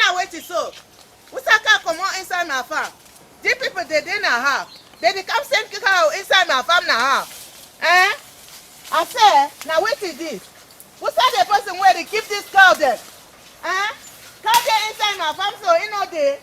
now wait so. Usaka come on inside my farm. These people they didn't have. They come send cow inside my farm now. Eh? I say, now what is this? Who's the person where they keep this cow there? Eh? Cow there inside my farm, so you know they.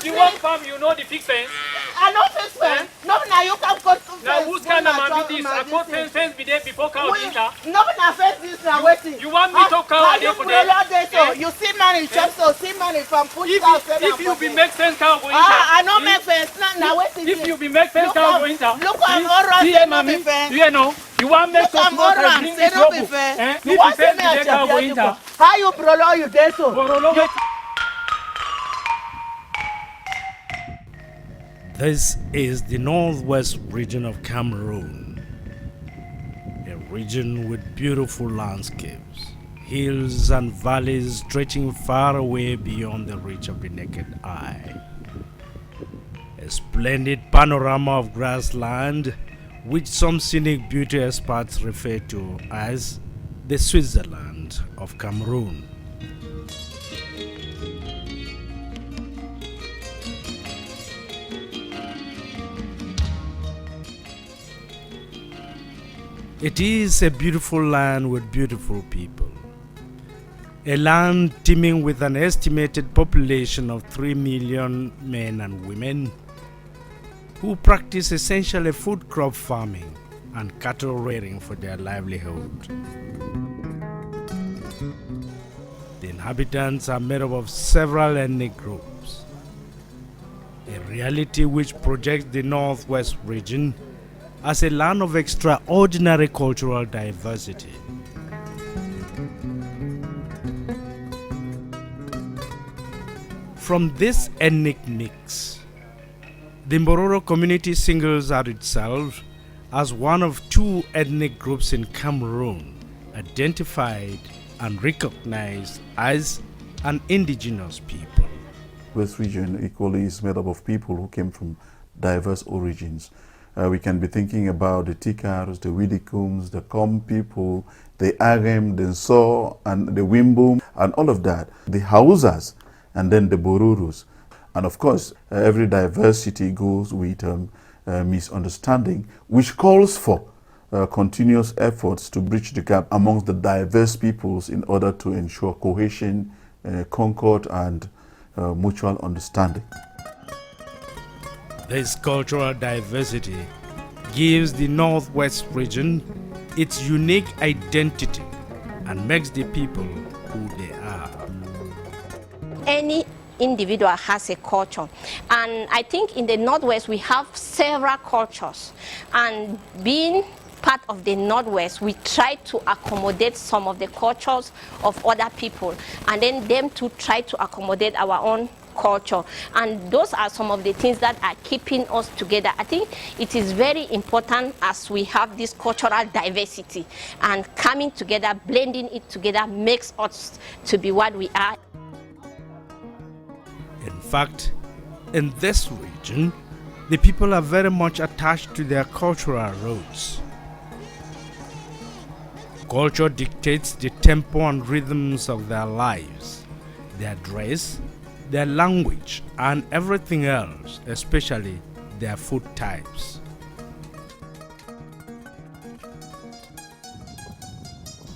You want farm, you know the fix fence. I know fix fence. No, now you can cut fence. Now who's kind of man do this? I got fence be there before cow enter. No, now fence this now waiting. You want me to cow there for them? So you see money, chop so see money from push cow. If you be make fence cow go enter. I know make fence. Now waiting. If you be make fence cow go enter. Look I'm all right. Say no be fence. You know. You want me to I'm all right. Say no be fence. You want me to cow go enter. How you prolong you there so? This is the northwest region of Cameroon, a region with beautiful landscapes, hills and valleys stretching far away beyond the reach of the naked eye. A splendid panorama of grassland, which some scenic beauty experts refer to as the Switzerland of Cameroon. It is a beautiful land with beautiful people. A land teeming with an estimated population of 3 million men and women who practice essentially food crop farming and cattle rearing for their livelihood. The inhabitants are made up of several ethnic groups, a reality which projects the northwest region as a land of extraordinary cultural diversity. From this ethnic mix, the Mbororo community singles out itself as one of 2 ethnic groups in Cameroon identified and recognized as an indigenous people. West region equally is made up of people who came from diverse origins. We can be thinking about the Tikars, the Widikums, the Kom people, the Agem, the Nso, and the Wimbum, and all of that. The Hausas, and then the Borurus. And of course, every diversity goes with misunderstanding, which calls for continuous efforts to bridge the gap amongst the diverse peoples in order to ensure cohesion, concord, and mutual understanding. This cultural diversity gives the Northwest region its unique identity and makes the people who they are. Any individual has a culture, and I think in the Northwest we have several cultures, and being part of the Northwest, we try to accommodate some of the cultures of other people, and then them to try to accommodate our own culture. And those are some of the things that are keeping us together. I think it is very important as we have this cultural diversity, and coming together, blending it together makes us to be what we are. In fact, in this region, the people are very much attached to their cultural roots. Culture dictates the tempo and rhythms of their lives, their dress, their language, and everything else, especially their food types.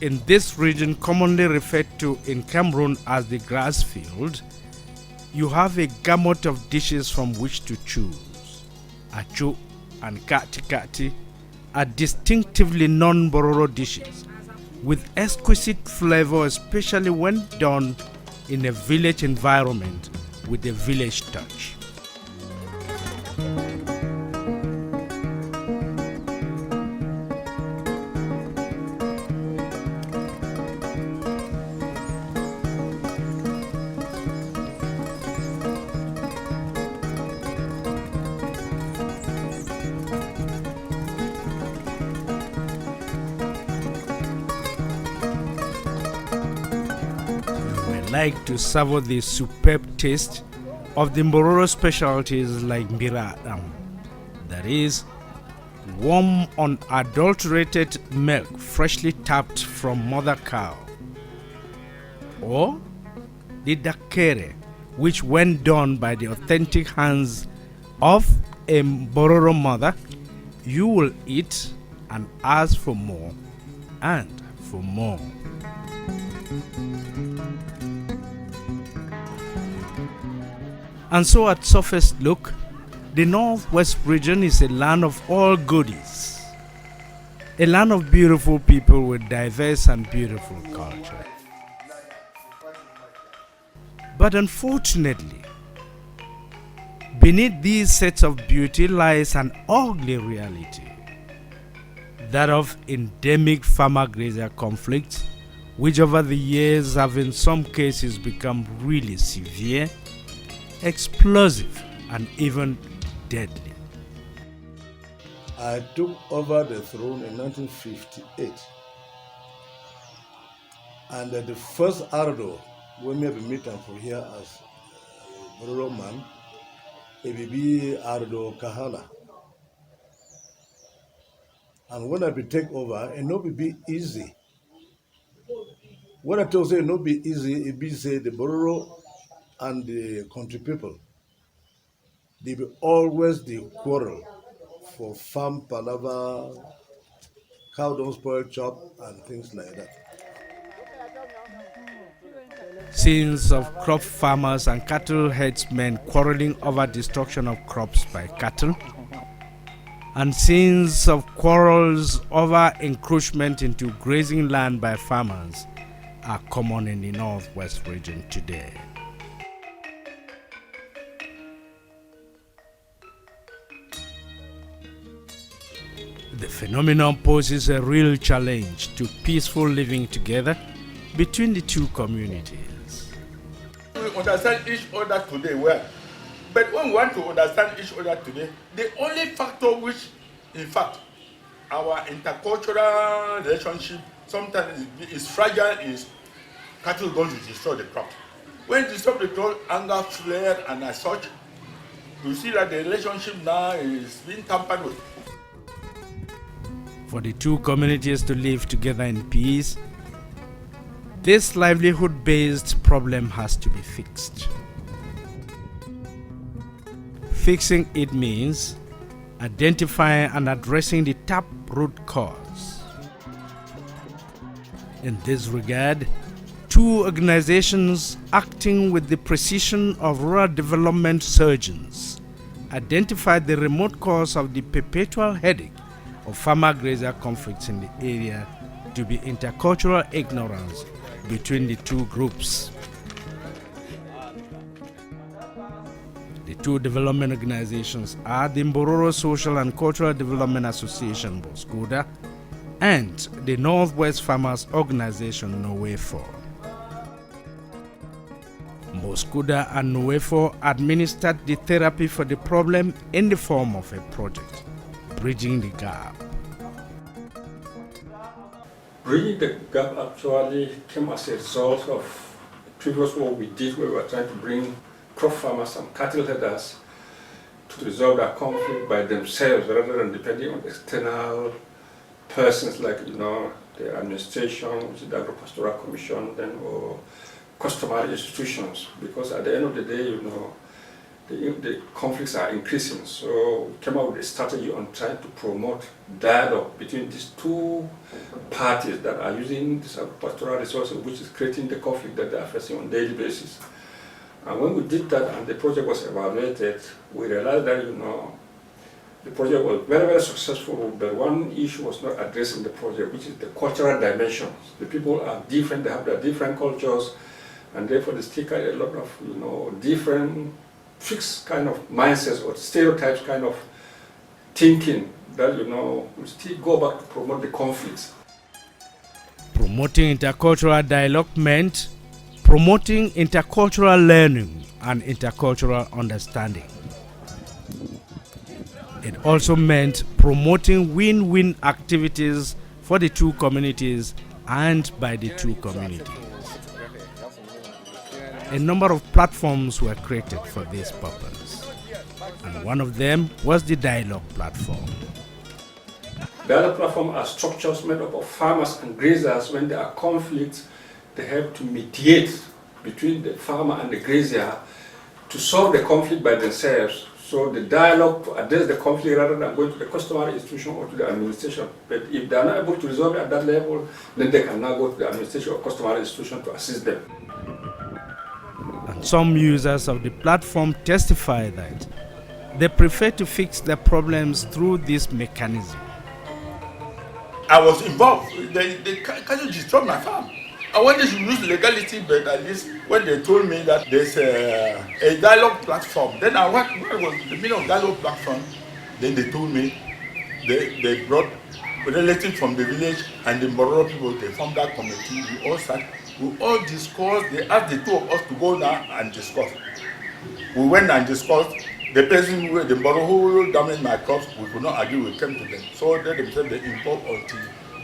In this region, commonly referred to in Cameroon as the grass field, you have a gamut of dishes from which to choose. Achu and kati kati are distinctively non-Bororo dishes with exquisite flavor, especially when done in a village environment with a village touch. Like to savor the superb taste of the Mbororo specialties like Miradam, that is, warm unadulterated milk freshly tapped from mother cow, or the Dakere, which when done by the authentic hands of a Mbororo mother, you will eat and ask for more and for more. And so at surface look, the Northwest region is a land of all goodies, a land of beautiful people with diverse and beautiful culture. But unfortunately, beneath these sets of beauty lies an ugly reality, that of endemic farmer-grazier conflicts, which over the years have in some cases become really severe, explosive, and even deadly. I took over the throne in 1958, and the first Ardo, when we have a meeting for here as Bororo man, it be Ardo Kahala. And when I be take over, it not be easy. When I tell say it not be easy, it be say the Bororo and the country people, they be always the quarrel for farm palaver, cow don't spoil chop, and things like that. Scenes of crop farmers and cattle headsmen quarreling over destruction of crops by cattle, and scenes of quarrels over encroachment into grazing land by farmers are common in the Northwest region today. The phenomenon poses a real challenge to peaceful living together between the two communities. We understand each other today well, but when we want to understand each other today, the only factor which, in fact, our intercultural relationship sometimes is fragile is cattle going to destroy the crop. When you stop the crop, anger flared, and as such, you see that the relationship now is being tampered with. For the two communities to live together in peace, this livelihood-based problem has to be fixed. Fixing it means identifying and addressing the tap-root cause. In this regard, two organizations acting with the precision of rural development surgeons identified the remote cause of the perpetual headache of farmer-grazier conflicts in the area to be intercultural ignorance between the two groups. The two development organizations are the Mbororo Social and Cultural Development Association, Mboskuda, and the Northwest Farmers Organization, Nwefo. Mboskuda and Nwefo administered the therapy for the problem in the form of a project, Bridging the Gap. Bridging the Gap actually came as a result of previous work we did where we were trying to bring crop farmers and cattle headers to resolve their conflict by themselves rather than depending on external persons like, the administration, which is the Agro-Pastoral Commission, then or customary institutions, because at the end of the day, the conflicts are increasing. So we came up with a strategy on trying to promote dialogue between these two parties that are using this pastoral resources, which is creating the conflict that they are facing on a daily basis. And when we did that and the project was evaluated, we realized that the project was very, very successful, but one issue was not addressed in the project, which is the cultural dimensions. The people are different, they have their different cultures, and therefore they still carry a lot of different fixed kind of mindsets or stereotypes kind of thinking that we still go back to promote the conflicts. Promoting intercultural dialogue meant promoting intercultural learning and intercultural understanding. It also meant promoting win-win activities for the two communities and by the two communities. A number of platforms were created for this purpose, and one of them was the Dialogue Platform. Dialogue Platform are structures made up of farmers and grazers. When there are conflicts, they help to mediate between the farmer and the grazier to solve the conflict by themselves. So the dialogue to address the conflict rather than going to the customary institution or to the administration. But if they are not able to resolve it at that level, then they can now go to the administration or customary institution to assist them. And some users of the platform testify that they prefer to fix their problems through this mechanism. I was involved. They can't destroy my farm. I wanted to use legality, but at least when they told me that there's a dialogue platform, then I went, what was the meaning of dialogue platform? Then they told me they brought relatives from the village and the Mbororo people, they formed that committee. We all discussed. They asked the two of us to go now and discuss. We went and discussed. The person who the Mbororo who damaged my crops, we could not agree, we came to them. So they themselves they involved until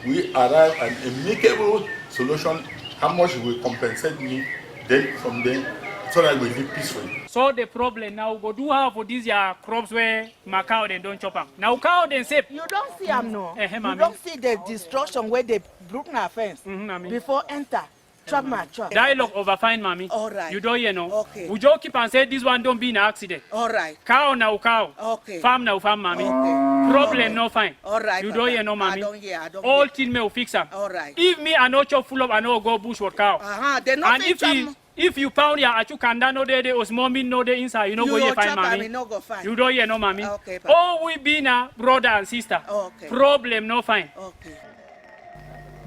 we arrived at an amicable solution. How much will compensate me? Then from there, so that we live peacefully. So the problem now go do have for these crops where my cow they don't chop up. Now cow they say You don't see them no. You mommy. don't see the destruction where they broke my fence Mommy. before enter. Chop my chop. Dialogue over fine, mommy. All right. You don't hear no. Okay. We just keep and say this one don't be an accident. All right. Cow now cow. Okay. Farm now farm, mommy. Okay. Problem no fine. All right. You don't hear no, mommy. I don't hear. I don't All hear. thing me will fix them. All right. If me I no chop full up, I no go bush for cow. They not And if you pound your achu kanda no de os mommy no de inside, you know go here find mommy. No go find. You don't hear no, mommy. Okay, papa. Oh, we be na brother and sister. Okay. Problem no fine. Okay.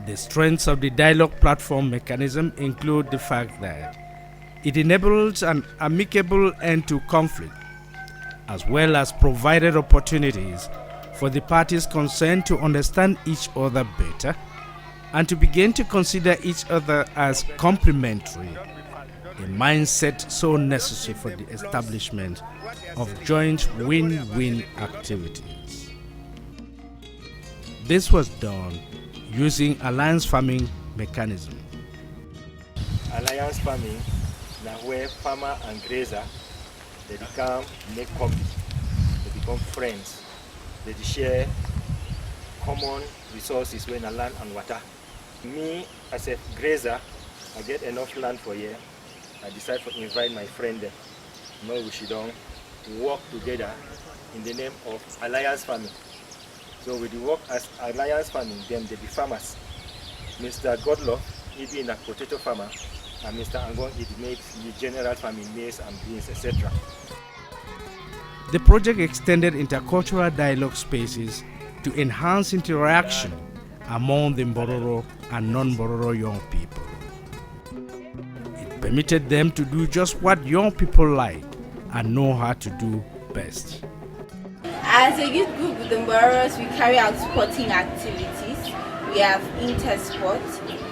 The strengths of the dialogue platform mechanism include the fact that it enables an amicable end to conflict, as well as provided opportunities for the parties concerned to understand each other better and to begin to consider each other as complementary, a mindset so necessary for the establishment of joint win-win activities. This was done using alliance farming mechanism. Alliance farming, now where farmer and grazer, they make company, they become friends, they share common resources when land and water. Me, as a grazer, I get enough land for a year. I decide to invite my friend there. We should work together in the name of alliance farming. So with the work as alliance farming, them they be farmers. Mr. Godlove, he be a potato farmer, and Mr. Angon, he makes the general farming, maize and beans, etc. The project extended intercultural dialogue spaces to enhance interaction among the Mbororo and non-Mbororo young people. It permitted them to do just what young people like and know how to do best. As a youth group with the Mbororos, we carry out sporting activities. We have intersport,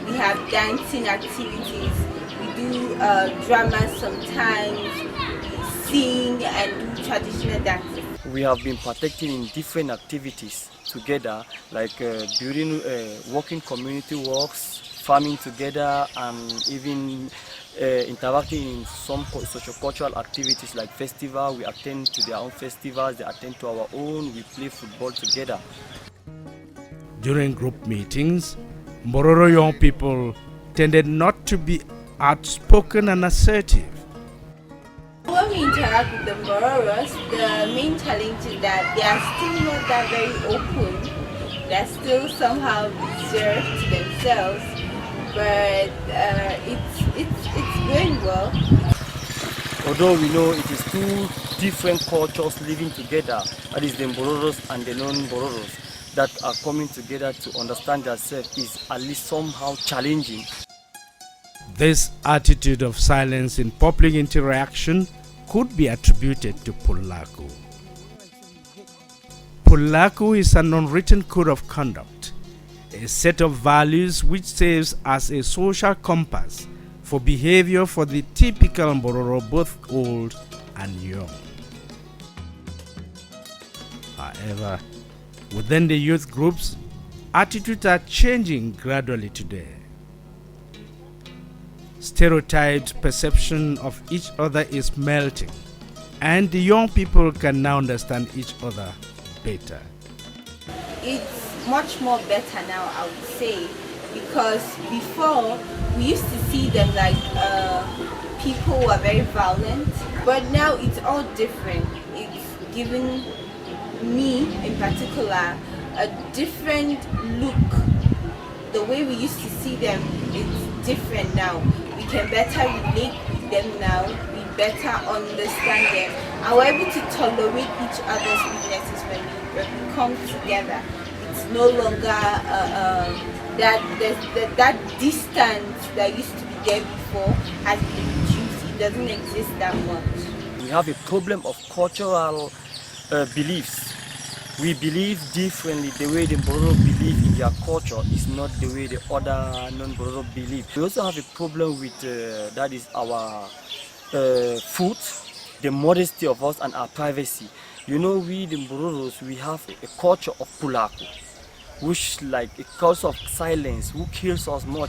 we have dancing activities, we do drama sometimes, we sing and do traditional dances. We have been partaking in different activities together, like building, working community works, farming together, and even interacting in some socio-cultural activities like festival. We attend to their own festivals, they attend to our own, we play football together. During group meetings, Mbororo young people tended not to be outspoken and assertive. When we interact with the Mbororos, the main challenge is that they are still not that very open. They are still somehow reserved to themselves, but it's going well. Although we know it is two different cultures living together, that is the Mbororos and the non-Mbororos, that are coming together to understand themselves is at least somehow challenging. This attitude of silence in public interaction could be attributed to Pulaku. Pulaku is an unwritten code of conduct, a set of values which serves as a social compass for behavior for the typical Mbororo, both old and young. However, within the youth groups, attitudes are changing gradually today. Stereotyped perception of each other is melting, and the young people can now understand each other better. It's much more better now, I would say, because before we used to see them like people were very violent, but now it's all different. It's given me in particular a different look. The way we used to see them, it's different now. We can better relate with them now, we better understand them, and we're able to tolerate each other's weaknesses when we come together. It's no longer that distance that used to be there before has been reduced. It doesn't exist that much. We have a problem of cultural beliefs. We believe differently. The way the Mbororo believe in their culture is not the way the other non-Mbororo believe. We also have a problem with that is our food, the modesty of us and our privacy. You know, we the Mbororos, we have a culture of Pulaku, which like a culture of silence, who kills us more.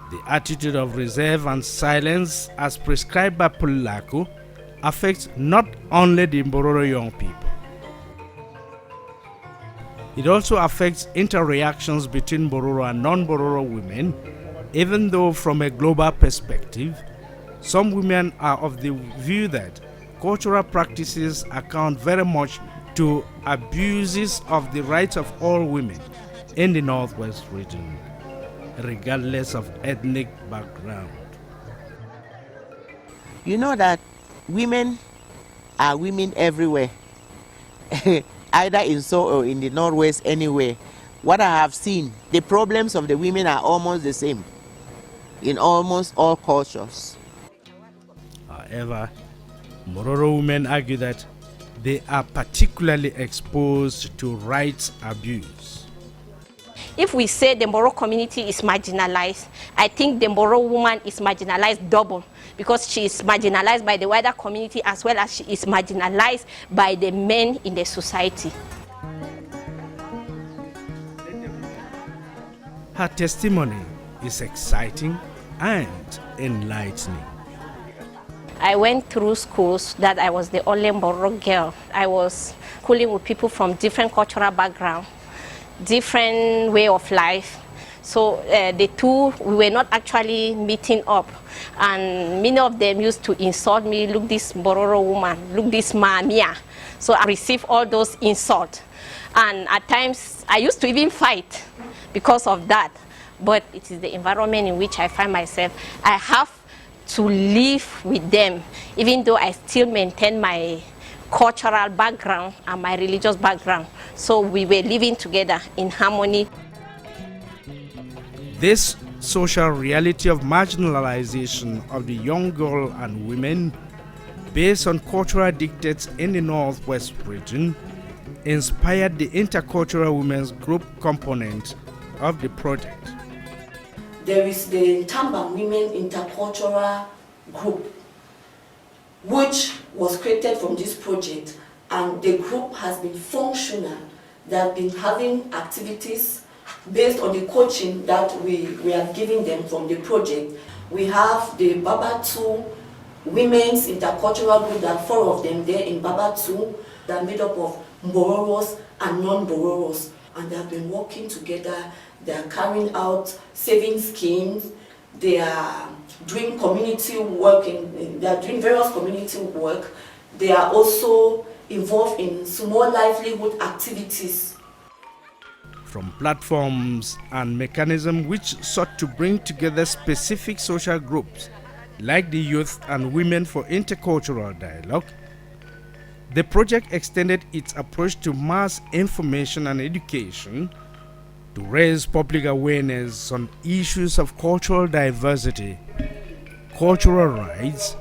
The attitude of reserve and silence as prescribed by Pulaku affects not only the Mbororo young people. It also affects interreactions between Mbororo and non-Mbororo women, even though from a global perspective, some women are of the view that cultural practices account very much to abuses of the rights of all women in the Northwest region, regardless of ethnic background. You know that women are women everywhere, either in Seoul or in the Northwest, anywhere. What I have seen, the problems of the women are almost the same in almost all cultures. However, Mbororo women argue that they are particularly exposed to rights abuse. If we say the Mbororo community is marginalized, I think the Mbororo woman is marginalized double, because she is marginalized by the wider community as well as she is marginalized by the men in the society. Her testimony is exciting and enlightening. I went through schools that I was the only Mbororo girl. I was schooling with people from different cultural background, different way of life. So the two, we were not actually meeting up. And many of them used to insult me, look this Mbororo woman, look this Mamia. So I received all those insults. And at times, I used to even fight because of that. But it is the environment in which I find myself. I have to live with them, even though I still maintain my cultural background and my religious background. So we were living together in harmony. This social reality of marginalization of the young girl and women based on cultural dictates in the Northwest region inspired the Intercultural Women's Group component of the project. There is the Tamba Women Intercultural Group, which was created from this project, and the group has been functional. They have been having activities based on the coaching that we are giving them from the project. We have the Babatu Women's Intercultural Group, there are 4 of them there in Babatu, that are made up of Mbororos and non-Mbororos, and they have been working together. They are carrying out saving schemes, they are doing community work, they are doing various community work. They are also involved in small livelihood activities. From platforms and mechanisms which sought to bring together specific social groups like the Youth and Women for Intercultural Dialogue, the project extended its approach to mass information and education to raise public awareness on issues of cultural diversity, cultural rights,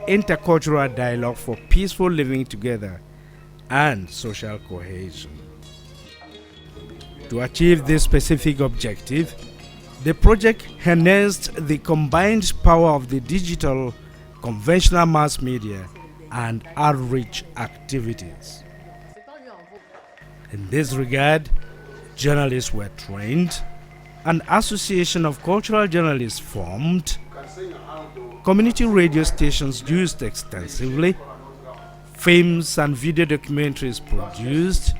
intercultural dialogue for peaceful living together, and social cohesion. To achieve this specific objective, the project harnessed the combined power of the digital, conventional mass media, and outreach activities. In this regard, journalists were trained, an association of cultural journalists formed, community radio stations used extensively, films and video documentaries produced,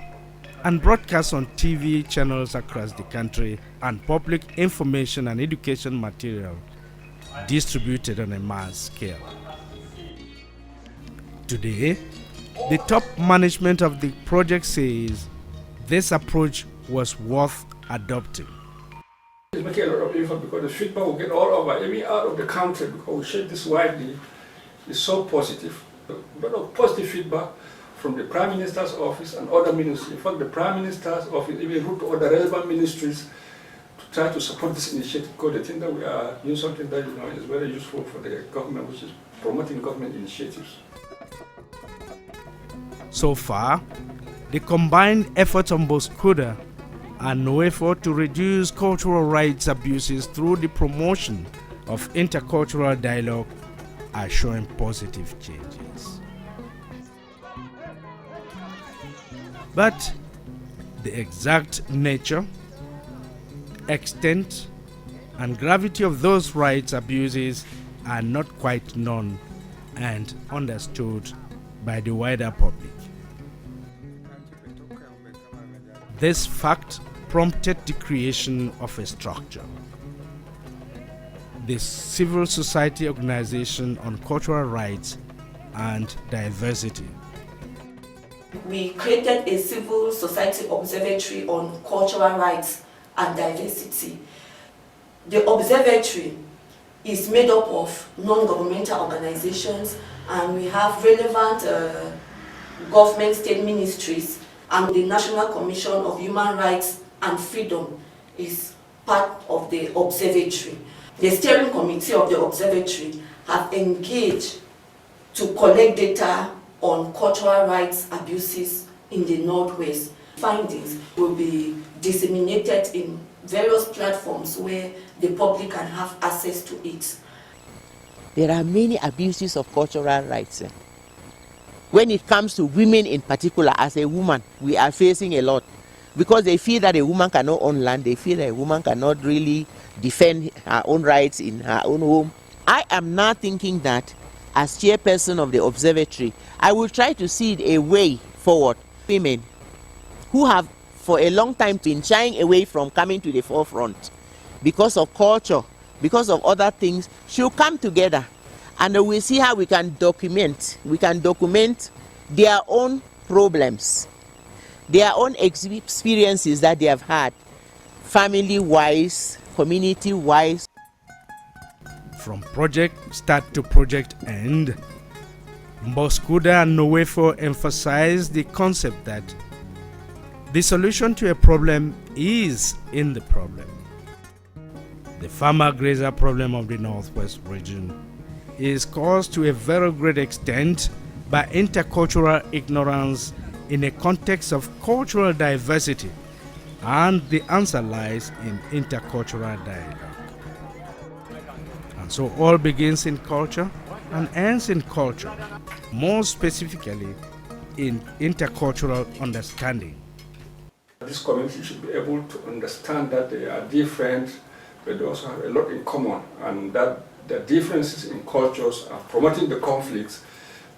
and broadcast on TV channels across the country, and public information and education material distributed on a mass scale. Today, the top management of the project says this approach was worth adopting. It's making a lot of impact because the feedback will get all over, even out of the country, because we share this widely. It's so positive. A lot of positive feedback from the Prime Minister's office and other ministries. In fact, the Prime Minister's office even wrote to other relevant ministries to try to support this initiative, because they think that we are doing something that is very useful for the government, which is promoting government initiatives. So far, the combined efforts on both Kuda and NOEFO to reduce cultural rights abuses through the promotion of intercultural dialogue are showing positive changes. But the exact nature, extent, and gravity of those rights abuses are not quite known and understood by the wider public. This fact prompted the creation of a structure, the Civil Society Organization on Cultural Rights and Diversity. We created a civil society observatory on cultural rights and diversity. The observatory is made up of non-governmental organizations, and we have relevant government state ministries, and the National Commission of Human Rights and Freedom is part of the observatory. The steering committee of the observatory have engaged to collect data on cultural rights abuses in the Northwest. Findings will be disseminated in various platforms where the public can have access to it. There are many abuses of cultural rights. When it comes to women in particular, as a woman, we are facing a lot, because they feel that a woman cannot own land, they feel that a woman cannot really defend her own rights in her own home. I am now thinking that as chairperson of the observatory, I will try to see a way forward. Women who have for a long time been shying away from coming to the forefront because of culture, because of other things, should come together, and we'll see how we can document their own problems, their own experiences that they have had, family-wise, community-wise. From project start to project end, Kuda and NOEFO emphasize the concept that the solution to a problem is in the problem. The farmer-grazer problem of the Northwest region is caused to a very great extent by intercultural ignorance in a context of cultural diversity, and the answer lies in intercultural dialogue. And so all begins in culture and ends in culture, more specifically in intercultural understanding. This community should be able to understand that they are different, but they also have a lot in common, and that the differences in cultures are promoting the conflicts,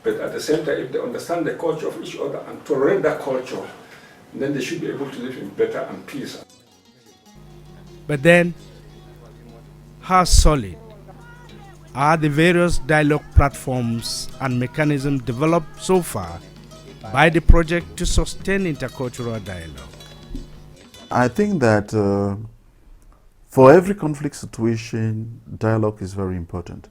but at the same time, if they understand the culture of each other and tolerate that culture, then they should be able to live in better and peace. But then, how solid are the various dialogue platforms and mechanisms developed so far by the project to sustain intercultural dialogue? I think that for every conflict situation, dialogue is very important.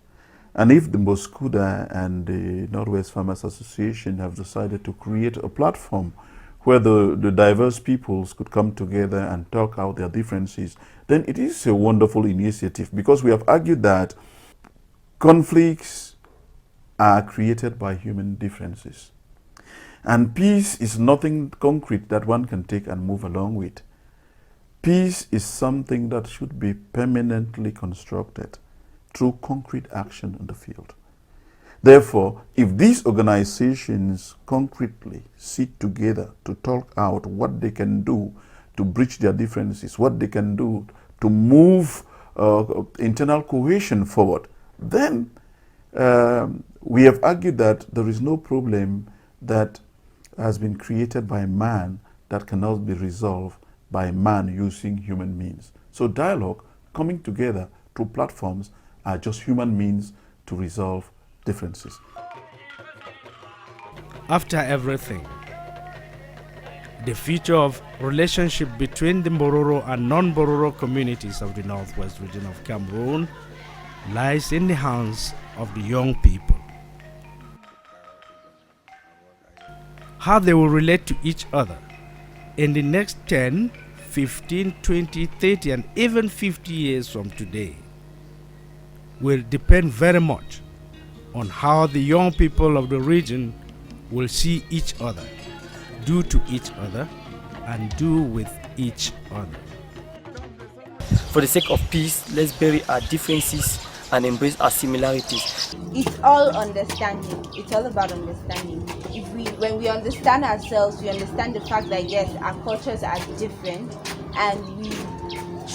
And if the Kuda and the Northwest Farmers Association have decided to create a platform where the diverse peoples could come together and talk out their differences, then it is a wonderful initiative, because we have argued that conflicts are created by human differences. And peace is nothing concrete that one can take and move along with. Peace is something that should be permanently constructed through concrete action in the field. Therefore, if these organizations concretely sit together to talk out what they can do to bridge their differences, what they can do to move internal cohesion forward, then we have argued that there is no problem that has been created by man that cannot be resolved by man using human means. So dialogue, coming together through platforms are just human means to resolve differences. After everything, the future of relationship between the Mbororo and non-Mbororo communities of the Northwest region of Cameroon lies in the hands of the young people. How they will relate to each other in the next 10, 15, 20, 30, and even 50 years from today will depend very much on how the young people of the region will see each other, do to each other, and do with each other. For the sake of peace, let's bury our differences and embrace our similarities. It's all understanding. It's all about understanding. When we understand ourselves, we understand the fact that yes, our cultures are different, and we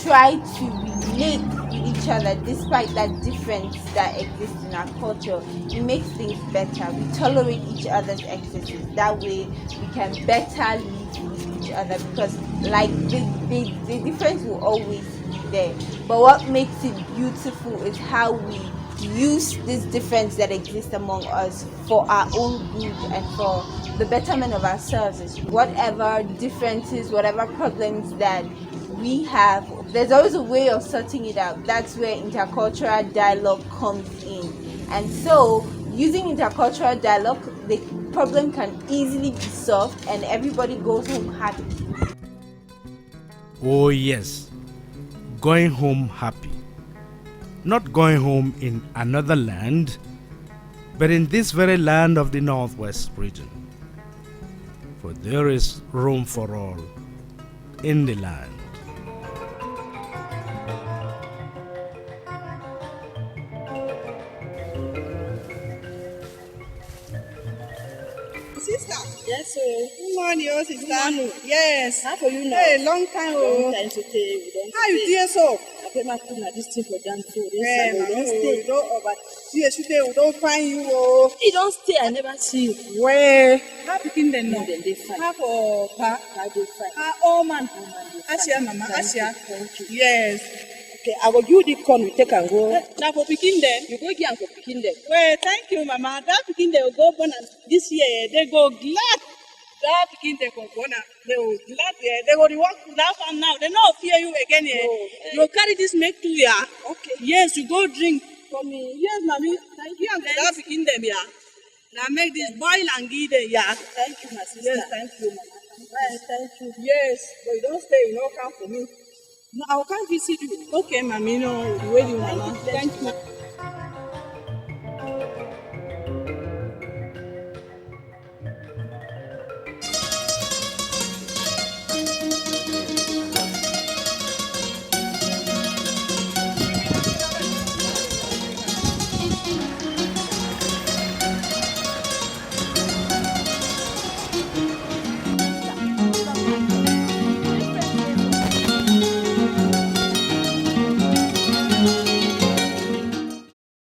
try to relate with each other despite that difference that exists in our culture. It makes things better. We tolerate each other's excesses. That way we can better live with each other, because like the difference will always be there. But what makes it beautiful is how we use this difference that exists among us for our own good and for the betterment of ourselves. Whatever differences, whatever problems that we have, there's always a way of sorting it out. That's where intercultural dialogue comes in. And so, using intercultural dialogue, the problem can easily be solved and everybody goes home happy. Oh yes, going home happy. Not going home in another land, but in this very land of the Northwest region. For there is room for all in the land. Sister. Yes, sir. Good morning, oh, sister. Good morning. Yes. How for you now? Hey, long time, oh. Long time to stay. How you doing, so? I pay my food now. This thing for damn food. Yeah, man, don't stay. Don't over. See, we don't find you, oh. You don't stay. I never see you. Where? How picking them now? Then they fight. How for pa? How they fight? Oh, man. Asia, mama. Asia. Thank you. Yes. Okay, I will give you the corn. We take and go. Now for picking them. You go get for picking them. Well, thank you, mama. That picking them will go born this year. They go glad. That picking them go born. They will glad. They go to work that farm now. They not fear you again. Oh, you carry this make to ya. Okay. Yes, you go drink. For me. Yes, mommy. Thank you. That picking them ya. Now make this boil and give them ya. Thank you, my sister. Yes, thank you, mama. Bye, thank you. Yes, but you don't stay. You don't come for me. No, I can't visit you. Okay, mommy. No, the way you mama. Thank you.